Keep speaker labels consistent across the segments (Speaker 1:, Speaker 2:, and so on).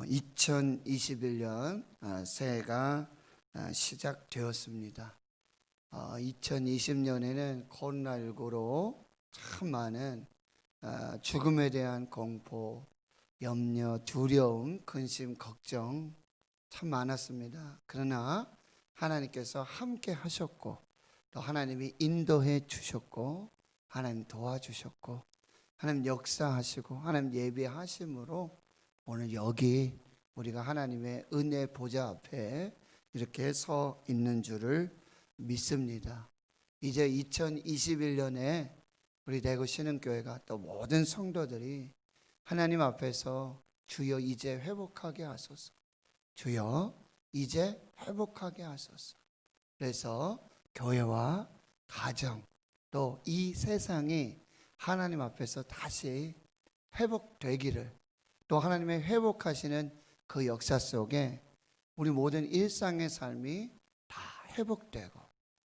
Speaker 1: 2021년 새해가 시작되었습니다. 2020년에는 코로나19로 참 많은 죽음에 대한 공포, 염려, 두려움, 근심, 걱정 참 많았습니다. 그러나 하나님께서 함께 하셨고 또 하나님이 인도해 주셨고 하나님 도와주셨고 하나님 역사하시고 하나님 예배하심으로 오늘 여기 우리가 하나님의 은혜 보좌 앞에 이렇게 서 있는 줄을 믿습니다. 이제 2021년에 우리 대구 신흥교회가 또 모든 성도들이 하나님 앞에서 주여 이제 회복하게 하소서, 주여 이제 회복하게 하소서. 그래서 교회와 가정 또 이 세상이 하나님 앞에서 다시 회복되기를, 또 하나님의 회복하시는 그 역사 속에 우리 모든 일상의 삶이 다 회복되고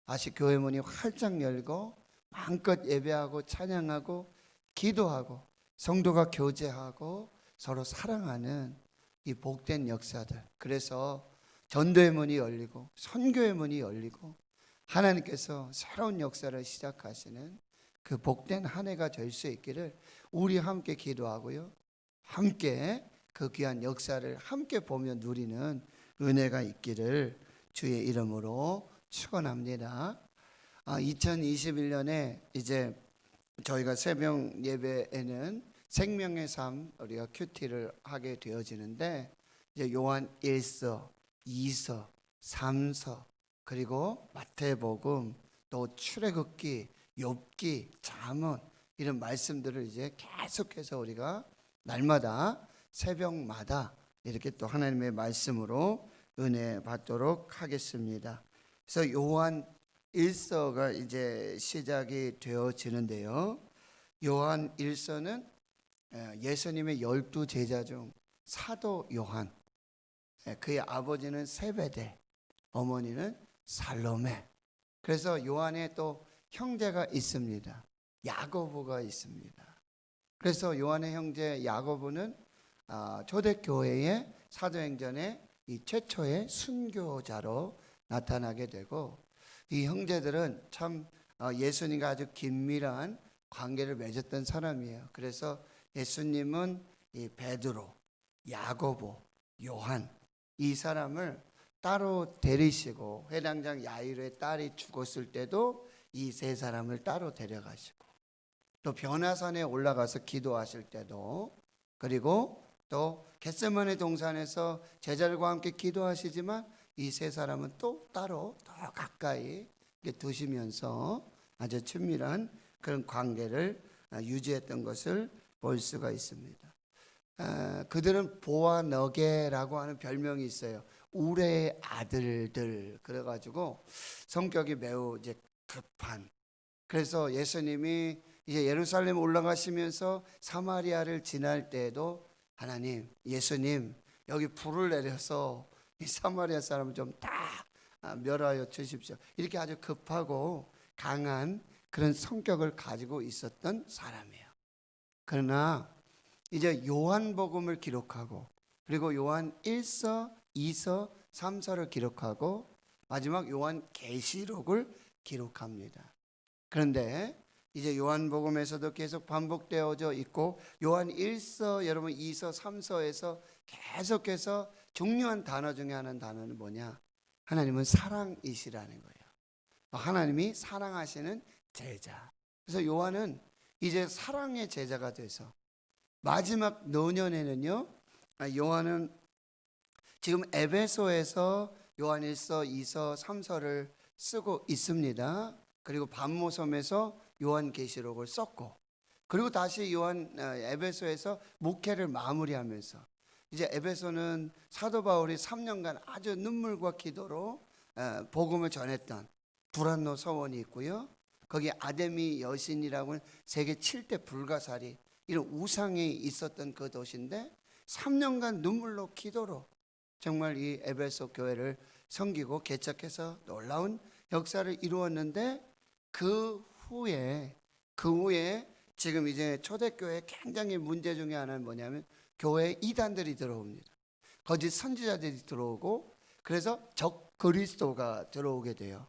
Speaker 1: 다시 교회 문이 활짝 열고 마음껏 예배하고 찬양하고 기도하고 성도가 교제하고 서로 사랑하는 이 복된 역사들, 그래서 전도의 문이 열리고 선교의 문이 열리고 하나님께서 새로운 역사를 시작하시는 그 복된 한 해가 될 수 있기를 우리 함께 기도하고요, 함께 그 귀한 역사를 함께 보며 누리는 은혜가 있기를 주의 이름으로 축원합니다. 2021년에 이제 저희가 새벽 예배에는 생명의 삶 우리가 큐티를 하게 되어지는데, 이제 요한 1서, 2서, 3서 그리고 마태복음 또 출애굽기, 욥기, 잠언 이런 말씀들을 이제 계속해서 우리가 날마다 새벽마다 이렇게 또 하나님의 말씀으로 은혜 받도록 하겠습니다. 그래서 요한 1서가 이제 시작이 되어지는데요. 요한 1서는 예수님의 12 제자 중 사도 요한, 그의 아버지는 세베대, 어머니는 살로메. 그래서 요한의 또 형제가 있습니다. 야고보가 있습니다. 그래서 요한의 형제 야고보는 초대교회의 사도행전의 이 최초의 순교자로 나타나게 되고, 이 형제들은 참 예수님과 아주 긴밀한 관계를 맺었던 사람이에요. 그래서 예수님은 이 베드로, 야고보, 요한 이 사람을 따로 데리시고, 회당장 야이로의 딸이 죽었을 때도 이 세 사람을 따로 데려가시고, 또 변화산에 올라가서 기도하실 때도, 그리고 또 겟세마네 동산에서 제자들과 함께 기도하시지만 이 세 사람은 또 따로 더 가까이 두시면서 아주 친밀한 그런 관계를 유지했던 것을 볼 수가 있습니다. 그들은 보아너게라고 하는 별명이 있어요. 우레의 아들들. 그래가지고 성격이 매우 이제 급한. 그래서 예수님이 이제 예루살렘 올라가시면서 사마리아를 지날 때에도 하나님, 예수님 여기 불을 내려서 이 사마리아 사람을 좀 다 멸하여 주십시오. 이렇게 아주 급하고 강한 그런 성격을 가지고 있었던 사람이에요. 그러나 이제 요한복음을 기록하고, 그리고 요한 1서, 2서, 3서를 기록하고 마지막 요한계시록을 기록합니다. 그런데 이제 요한복음에서도 계속 반복되어져 있고, 요한 1서, 여러분 2서, 3서에서 계속해서 중요한 단어 중에 하나는 단어는 뭐냐? 하나님은 사랑이시라는 거예요. 하나님이 사랑하시는 제자. 그래서 요한은 이제 사랑의 제자가 돼서 마지막 노년에는요, 요한은 지금 에베소에서 요한 1서, 2서, 3서를 쓰고 있습니다. 그리고 반모섬에서 요한계시록을 썼고, 그리고 다시 에베소에서 목회를 마무리하면서, 이제 에베소는 사도 바울이 3년간 아주 눈물과 기도로 복음을 전했던 두란노 서원이 있고요, 거기 아데미 여신이라고 하는 세계 7대 불가사리 이런 우상이 있었던 그 도시인데 3년간 눈물로 기도로 정말 이 에베소 교회를 섬기고 개척해서 놀라운 역사를 이루었는데, 그 후에 지금 이제 초대교회 굉장히 문제 중에 하나는 뭐냐면 교회에 이단들이 들어옵니다. 거짓 선지자들이 들어오고 그래서 적 그리스도가 들어오게 돼요.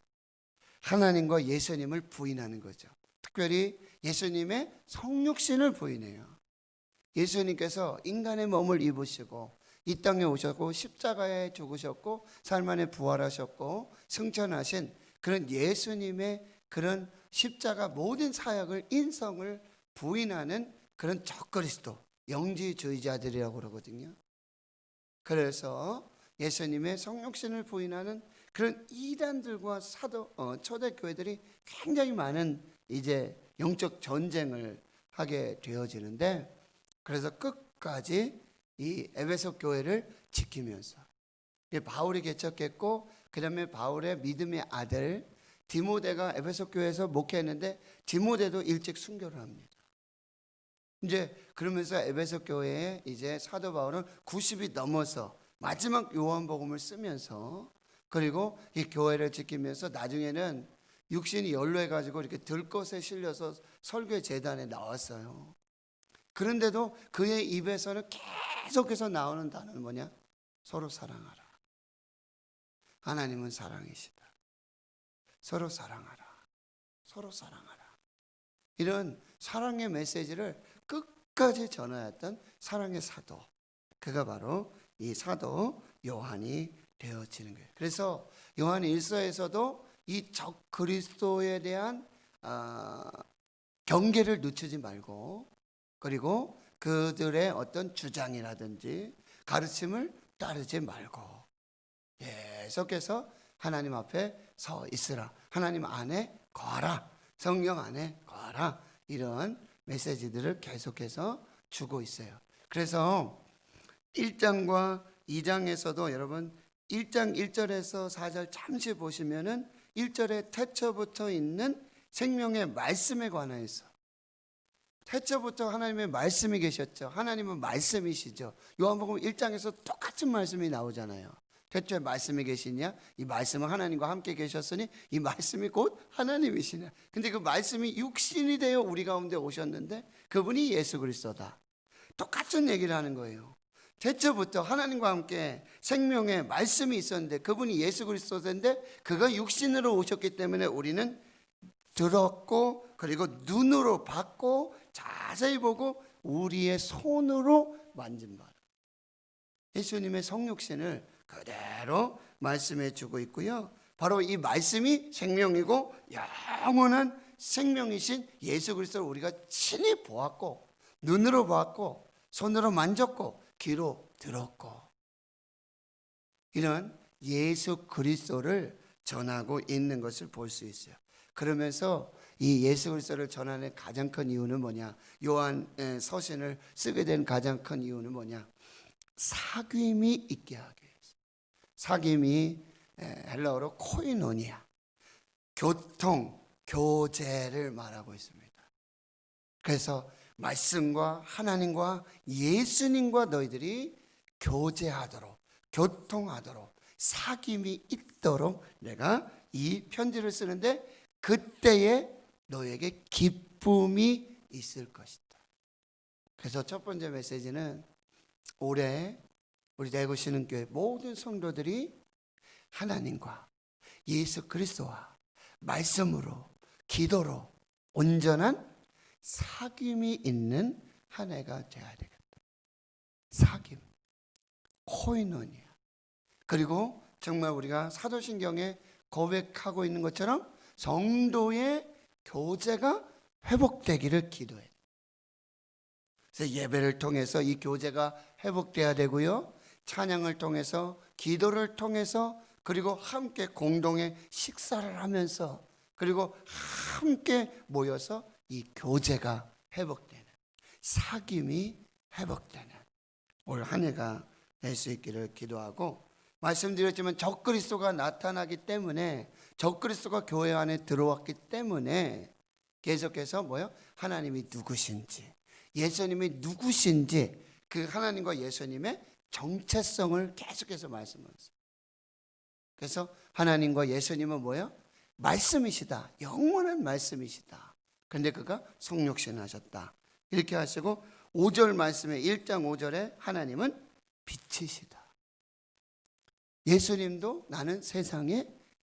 Speaker 1: 하나님과 예수님을 부인하는 거죠. 특별히 예수님의 성육신을 부인해요. 예수님께서 인간의 몸을 입으시고 이 땅에 오셨고 십자가에 죽으셨고 삶 안에 부활하셨고 승천하신 그런 예수님의 그런 십자가 모든 사역을 인성을 부인하는 그런 적그리스도 영지주의자들이라고 그러거든요. 그래서 예수님의 성육신을 부인하는 그런 이단들과 초대교회들이 굉장히 많은 이제 영적 전쟁을 하게 되어지는데, 그래서 끝까지 이 에베소 교회를 지키면서 바울이 개척했고 그 다음에 바울의 믿음의 아들 디모데가 에베소 교회에서 목회했는데 디모데도 일찍 순교를 합니다. 이제 그러면서 에베소 교회에 이제 사도 바울은 90이 넘어서 마지막 요한복음을 쓰면서 그리고 이 교회를 지키면서 나중에는 육신이 연로해가지고 이렇게 들것에 실려서 설교 재단에 나왔어요. 그런데도 그의 입에서는 계속해서 나오는 단어는 뭐냐? 서로 사랑하라. 하나님은 사랑이시다. 서로 사랑하라. 서로 사랑하라. 이런 사랑의 메시지를 끝까지 전하였던 사랑의 사도, 그가 바로 이 사도 요한이 되어지는 거예요. 그래서 요한 1서에서도 이 적 그리스도에 대한 경계를 늦추지 말고, 그리고 그들의 어떤 주장이라든지 가르침을 따르지 말고 계속해서 하나님 앞에 서 있으라, 하나님 안에 거하라, 성령 안에 거하라, 이런 메시지들을 계속해서 주고 있어요. 그래서 1장과 2장에서도 여러분 1장 1절에서 4절 잠시 보시면은 1절에 태초부터 있는 생명의 말씀에 관해서, 태초부터 하나님의 말씀이 계셨죠. 하나님은 말씀이시죠. 요한복음 1장에서 똑같은 말씀이 나오잖아요. 태초에 말씀이 계시냐? 이 말씀은 하나님과 함께 계셨으니 이 말씀이 곧 하나님이시냐? 근데 그 말씀이 육신이 되어 우리 가운데 오셨는데 그분이 예수 그리스도다. 똑같은 얘기를 하는 거예요. 태초부터 하나님과 함께 생명의 말씀이 있었는데 그분이 예수 그리스도인데 그가 육신으로 오셨기 때문에 우리는 들었고 그리고 눈으로 봤고 자세히 보고 우리의 손으로 만진 바라. 예수님의 성육신을 그대로 말씀해 주고 있고요. 바로 이 말씀이 생명이고 영원한 생명이신 예수 그리스도를 우리가 친히 보았고 눈으로 보았고 손으로 만졌고 귀로 들었고, 이런 예수 그리스도를 전하고 있는 것을 볼 수 있어요. 그러면서 이 예수 그리스도를 전하는 가장 큰 이유는 뭐냐? 요한 서신을 쓰게 된 가장 큰 이유는 뭐냐? 사귐이 있게 하기 위해서. 사귐이 헬라어로 코이노니아, 교통, 교제를 말하고 있습니다. 그래서 말씀과 하나님과 예수님과 너희들이 교제하도록, 교통하도록, 사귐이 있도록 내가 이 편지를 쓰는데 그때에 너에게 기쁨이 있을 것이다. 그래서 첫 번째 메시지는 올해 우리 대구신흥교회 모든 성도들이 하나님과 예수 그리스도와 말씀으로 기도로 온전한 사귐이 있는 한 해가 되어야 되겠다. 사귐, 코이노니아. 그리고 정말 우리가 사도신경에 고백하고 있는 것처럼 성도의 교제가 회복되기를 기도해요. 그래서 예배를 통해서 이 교제가 회복돼야 되고요. 찬양을 통해서, 기도를 통해서, 그리고 함께 공동의 식사를 하면서, 그리고 함께 모여서 이 교제가 회복되는, 사귐이 회복되는 올 한 해가 될 수 있기를 기도하고, 말씀드렸지만 적그리스도가 나타나기 때문에, 적그리스도가 교회 안에 들어왔기 때문에 계속해서 하나님이 누구신지, 예수님이 누구신지, 그 하나님과 예수님의 정체성을 계속해서 말씀하세요. 그래서 하나님과 예수님은 말씀이시다. 영원한 말씀이시다. 그런데 그가 성육신 하셨다. 이렇게 하시고 5절 말씀에 1장 5절에 하나님은 빛이시다. 예수님도 나는 세상의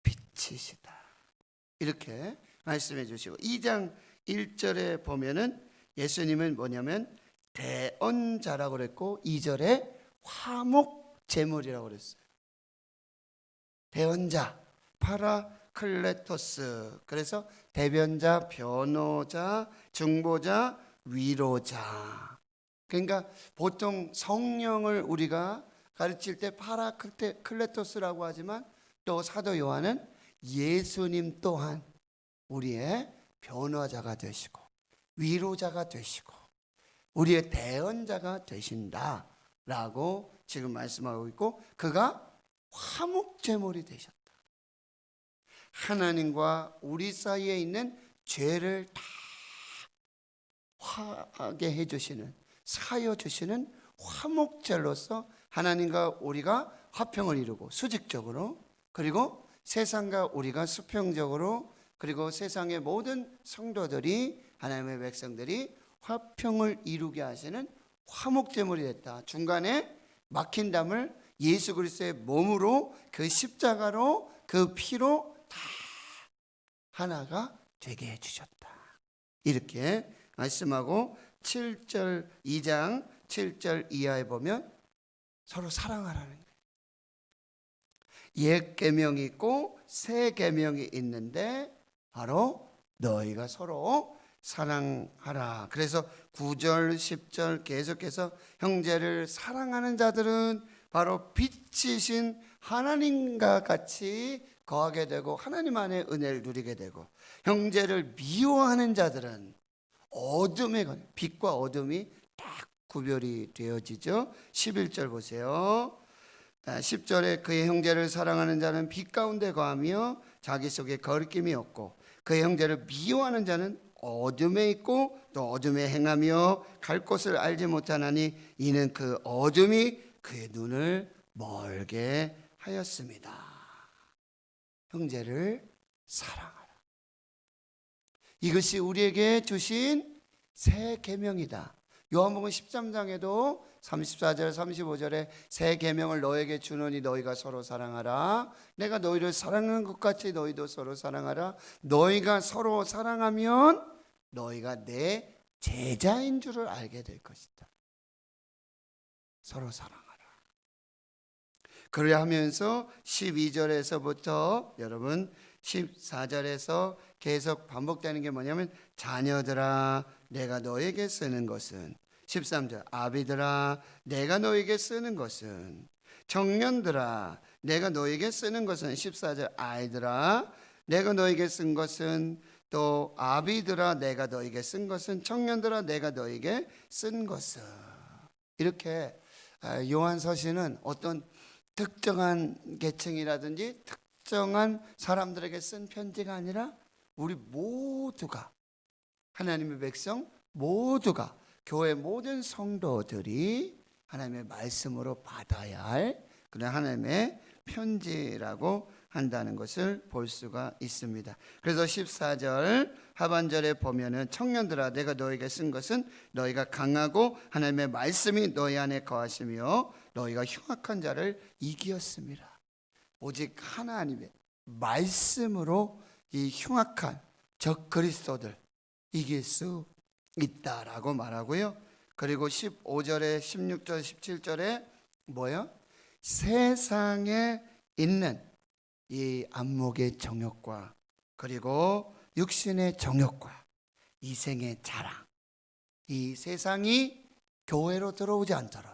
Speaker 1: 빛이시다. 이렇게 말씀해 주시고 2장 1절에 보면은 예수님은 뭐냐면 대언자라고 그랬고 2절에 화목제물이라고 그랬어요. 대언자, 파라클레토스. 그래서 대변자, 변호자, 중보자, 위로자. 그러니까 보통 성령을 우리가 가르칠 때 파라클레토스라고 하지만 또 사도 요한은 예수님 또한 우리의 변호자가 되시고 위로자가 되시고 우리의 대언자가 되신다라고 지금 말씀하고 있고, 그가 화목제물이 되셨다. 하나님과 우리 사이에 있는 죄를 다 화하게 해주시는, 사여주시는 화목제로서 하나님과 우리가 화평을 이루고 수직적으로, 그리고 세상과 우리가 수평적으로, 그리고 세상의 모든 성도들이, 하나님의 백성들이 화평을 이루게 하시는 화목제물이 됐다. 중간에 막힌 담을 예수 그리스도의 몸으로, 그 십자가로, 그 피로 다 하나가 되게 해주셨다. 이렇게 말씀하고 7절 2장 7절 이하에 보면 서로 사랑하라는 거예요. 옛 계명이 있고 새 계명이 있는데 바로 너희가 서로 사랑하라. 그래서 9절 10절 계속해서 형제를 사랑하는 자들은 바로 빛이신 하나님과 같이 거하게 되고 하나님 안에 은혜를 누리게 되고, 형제를 미워하는 자들은 어둠에 관해, 빛과 어둠이 딱 구별이 되어지죠. 11절 보세요. 10절에 그의 형제를 사랑하는 자는 빛 가운데 거하며 자기 속에 거리낌이 없고, 그의 형제를 미워하는 자는 어둠에 있고 또 어둠에 행하며 갈 곳을 알지 못하나니 이는 그 어둠이 그의 눈을 멀게 하였습니다. 형제를 사랑하라. 이것이 우리에게 주신 새 계명이다. 요한복음 13장에도 34절 35절에 새 계명을 너에게 주노니 너희가 서로 사랑하라. 내가 너희를 사랑하는 것 같이 너희도 서로 사랑하라. 너희가 서로 사랑하면 너희가 내 제자인 줄을 알게 될 것이다. 서로 사랑하라. 그래야 하면서 12절에서부터 여러분 14절에서 계속 반복되는 게 뭐냐면, 자녀들아 내가 너에게 쓰는 것은, 13절 아비들아 내가 너에게 쓰는 것은, 청년들아 내가 너에게 쓰는 것은, 14절 아이들아 내가 너에게 쓴 것은, 또 아비들아 내가 너에게 쓴 것은, 청년들아 내가 너에게 쓴 것은. 이렇게 요한 서신은 어떤 특정한 계층이라든지 특정한 사람들에게 쓴 편지가 아니라 우리 모두가, 하나님의 백성 모두가, 교회 모든 성도들이 하나님의 말씀으로 받아야 할 그런 하나님의 편지라고 한다는 것을 볼 수가 있습니다. 그래서 14절 하반절에 보면은, 청년들아 내가 너에게 쓴 것은 너희가 강하고 하나님의 말씀이 너희 안에 거하시며 너희가 흉악한 자를 이기었습니다. 오직 하나님의 말씀으로 이 흉악한 적 그리스도들 이길 수 있다라고 말하고요. 그리고 15절에 16절 17절에 뭐예요? 세상에 있는 이 안목의 정욕과 그리고 육신의 정욕과 이생의 자랑, 이 세상이 교회로 들어오지 않도록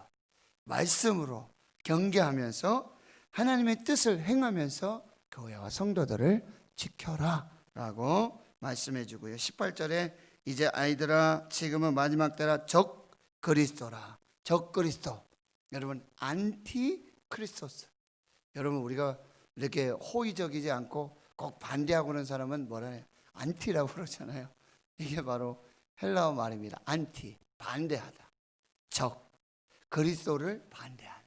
Speaker 1: 말씀으로 경계하면서 하나님의 뜻을 행하면서 교회와 성도들을 지켜라 라고 말씀해 주고요. 18절에 이제 아이들아 지금은 마지막 때라 적 그리스도라. 적 그리스도, 여러분 안티 크리스토스. 여러분 우리가 이렇게 호의적이지 않고 꼭 반대하고 그런 사람은 뭐라 해요? 안티라고 그러잖아요. 이게 바로 헬라어 말입니다. 안티, 반대하다. 적, 그리스도를 반대하는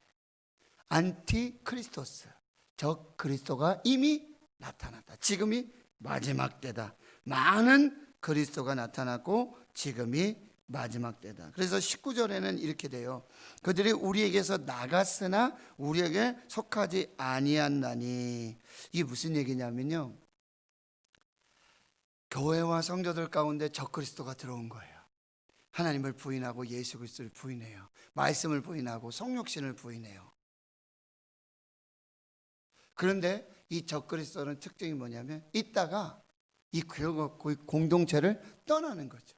Speaker 1: 안티 크리스토스. 적 그리스도가 이미 나타났다. 지금이 마지막 때다. 많은 그리스도가 나타났고 지금이 마지막 때다. 그래서 19절에는 이렇게 돼요. 그들이 우리에게서 나갔으나 우리에게 속하지 아니한나니. 이게 무슨 얘기냐면요, 교회와 성도들 가운데 적그리스도가 들어온 거예요. 하나님을 부인하고 예수 그리스도를 부인해요. 말씀을 부인하고 성육신을 부인해요. 그런데 이 적그리스도는 특징이 뭐냐면 있다가 이 교회 공동체를 떠나는 거죠.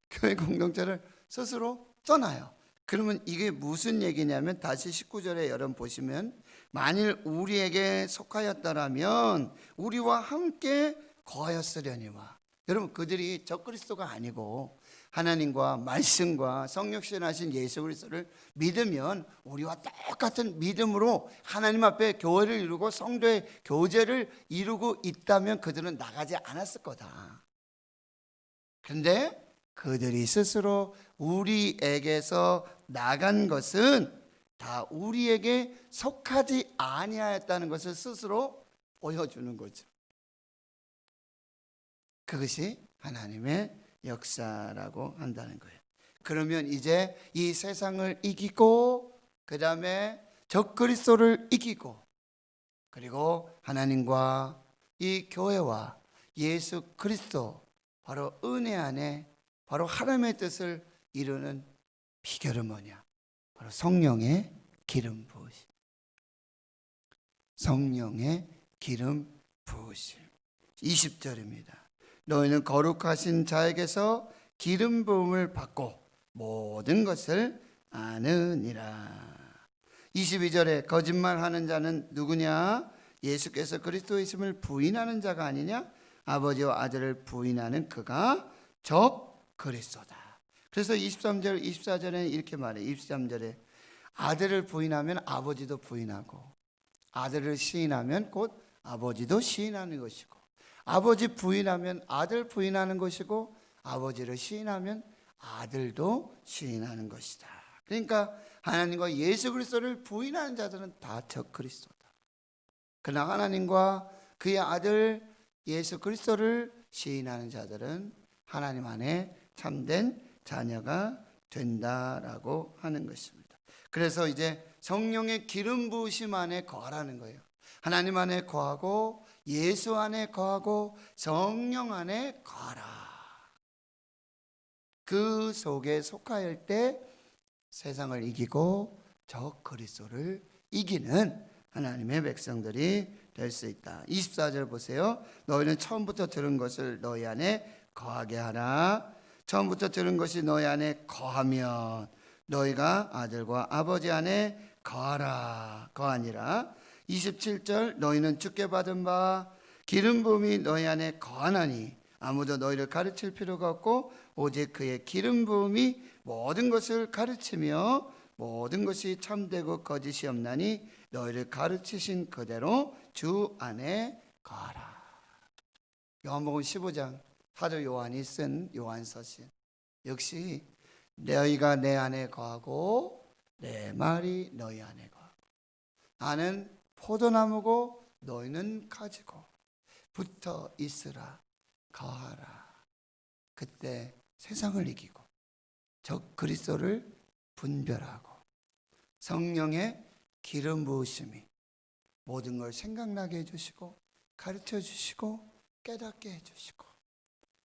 Speaker 1: 교회 공동체를 스스로 떠나요. 그러면 이게 무슨 얘기냐면 다시 19절에 여러분 보시면 만일 우리에게 속하였더라면 우리와 함께 거하였으려니와. 여러분 그들이 적그리스도가 아니고 하나님과 말씀과 성육신하신 예수 그리스도를 믿으면 우리와 똑같은 믿음으로 하나님 앞에 교회를 이루고 성도의 교제를 이루고 있다면 그들은 나가지 않았을 거다. 그런데 그들이 스스로 우리에게서 나간 것은 다 우리에게 속하지 아니하였다는 것을 스스로 보여주는 거죠. 그것이 하나님의 역사라고 한다는 거예요. 그러면 이제 이 세상을 이기고 그 다음에 적그리스도를 이기고 그리고 하나님과 이 교회와 예수 그리스도 바로 은혜 안에 바로 하나님의 뜻을 이루는 비결은 뭐냐? 바로 성령의 기름 부으심. 성령의 기름 부으심. 20절입니다. 너희는 거룩하신 자에게서 기름 부음을 받고 모든 것을 아느니라. 22절에 거짓말하는 자는 누구냐? 예수께서 그리스도이심을 부인하는 자가 아니냐? 아버지와 아들을 부인하는 그가 적그리스도다. 그래서 23절, 24절에는 이렇게 말해요. 23절에 아들을 부인하면 아버지도 부인하고 아들을 시인하면 곧 아버지도 시인하는 것이고 아버지 부인하면 아들 부인하는 것이고 아버지를 시인하면 아들도 시인하는 것이다. 그러니까 하나님과 예수 그리스도를 부인하는 자들은 다 적그리스도다. 그러나 하나님과 그의 아들 예수 그리스도를 시인하는 자들은 하나님 안에 참된 자녀가 된다라고 하는 것입니다. 그래서 이제 성령의 기름 부으심 안에 거하라는 거예요. 하나님 안에 거하고 예수 안에 거하고 성령 안에 거하라. 그 속에 속하일 때 세상을 이기고 적그리스도를 이기는 하나님의 백성들이 될 수 있다. 24절 보세요. 너희는 처음부터 들은 것을 너희 안에 거하게 하라. 처음부터 들은 것이 너희 안에 거하면 너희가 아들과 아버지 안에 거하라. 거하니라. 27절 너희는 주께 받은 바 기름 부음이 너희 안에 거하나니 아무도 너희를 가르칠 필요가 없고 오직 그의 기름 부음이 모든 것을 가르치며 모든 것이 참되고 거짓이 없나니 너희를 가르치신 그대로 주 안에 거하라. 요한복음 15장 사도 요한이 쓴 요한서신 역시 너희가 내 안에 거하고 내 말이 너희 안에 거하고 나는 포도나무고 너희는 가지고 붙어 있으라 거하라. 그때 세상을 이기고 적 그리스도를 분별하고 성령의 기름 부으심이 모든 걸 생각나게 해주시고 가르쳐 주시고 깨닫게 해주시고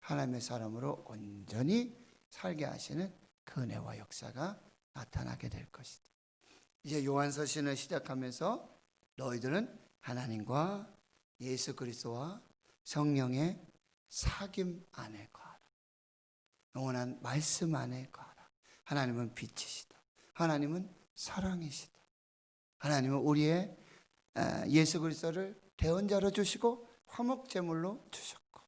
Speaker 1: 하나님의 사람으로 온전히 살게 하시는 그 은혜와 역사가 나타나게 될 것이다. 이제 요한서신을 시작하면서 너희들은 하나님과 예수 그리스도와 성령의 사귐 안에 거하라. 영원한 말씀 안에 거하라. 하나님은 빛이시다. 하나님은 사랑이시다. 하나님은 우리의 예수 그리스도를 대언자로 주시고 화목제물로 주셨고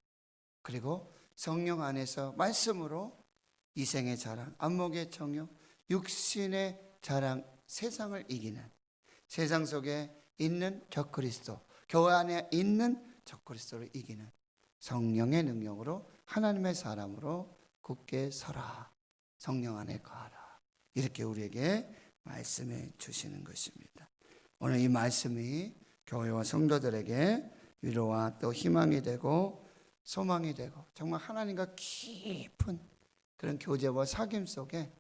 Speaker 1: 그리고 성령 안에서 말씀으로 이생의 자랑, 안목의 정욕, 육신의 자랑, 세상을 이기는 세상 속에 있는 적그리스도, 교회 안에 있는 적그리스도를 이기는 성령의 능력으로 하나님의 사람으로 굳게 서라. 성령 안에 거하라. 이렇게 우리에게 말씀해 주시는 것입니다. 오늘 이 말씀이 교회와 성도들에게 위로와 또 희망이 되고 소망이 되고 정말 하나님과 깊은 그런 교제와 사귐 속에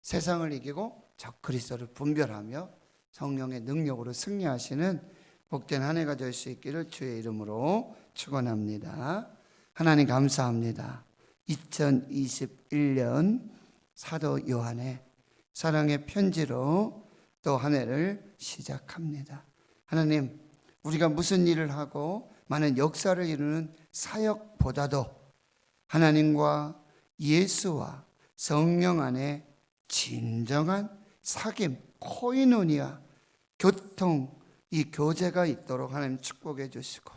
Speaker 1: 세상을 이기고 적그리스도를 분별하며 성령의 능력으로 승리하시는 복된 한 해가 될 수 있기를 주의 이름으로 축원합니다. 하나님 감사합니다. 2021년 사도 요한의 사랑의 편지로 또 한 해를 시작합니다. 하나님, 우리가 무슨 일을 하고 많은 역사를 이루는 사역보다도 하나님과 예수와 성령 안에 진정한 사귐, 코이노니아, 교통, 이 교제가 있도록 하나님 축복해 주시고,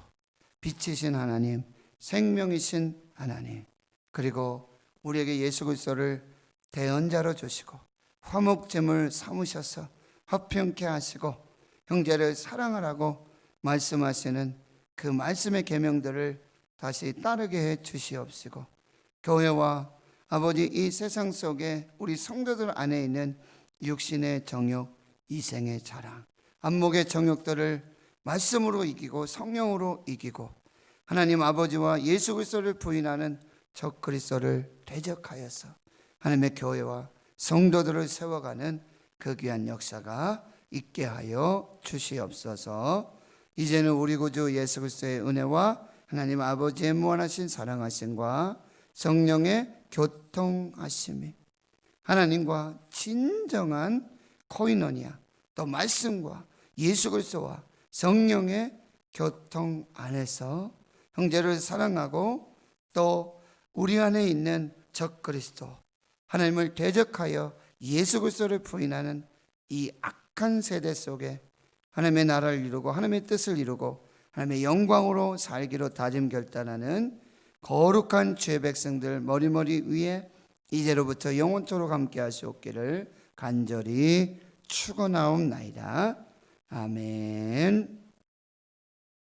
Speaker 1: 빛이신 하나님, 생명이신 하나님, 그리고 우리에게 예수 그리스도를 대언자로 주시고 화목제물 삼으셔서 화평케 하시고 형제를 사랑하라고 말씀하시는 그 말씀의 계명들을 다시 따르게 해 주시옵시고, 교회와 아버지 이 세상 속에 우리 성도들 안에 있는 육신의 정욕, 이생의 자랑, 안목의 정욕들을 말씀으로 이기고 성령으로 이기고 하나님 아버지와 예수 그리스도를 부인하는 적 그리스도를 대적하여서 하나님의 교회와 성도들을 세워가는 그 귀한 역사가 있게 하여 주시옵소서. 이제는 우리 구주 예수 그리스도의 은혜와 하나님 아버지의 무한하신 사랑하심과 성령의 교통하심이 하나님과 진정한 코이노니아, 또 말씀과 예수 그리스도와 성령의 교통 안에서 형제를 사랑하고 또 우리 안에 있는 적 그리스도 하나님을 대적하여 예수 그리스도를 부인하는 이 악한 세대 속에 하나님의 나라를 이루고 하나님의 뜻을 이루고 하나님의 영광으로 살기로 다짐 결단하는 거룩한 주의 백성들 머리머리 위에 이제로부터 영원토록 함께 하시옵기를 간절히 축원하옵나이다. 아멘.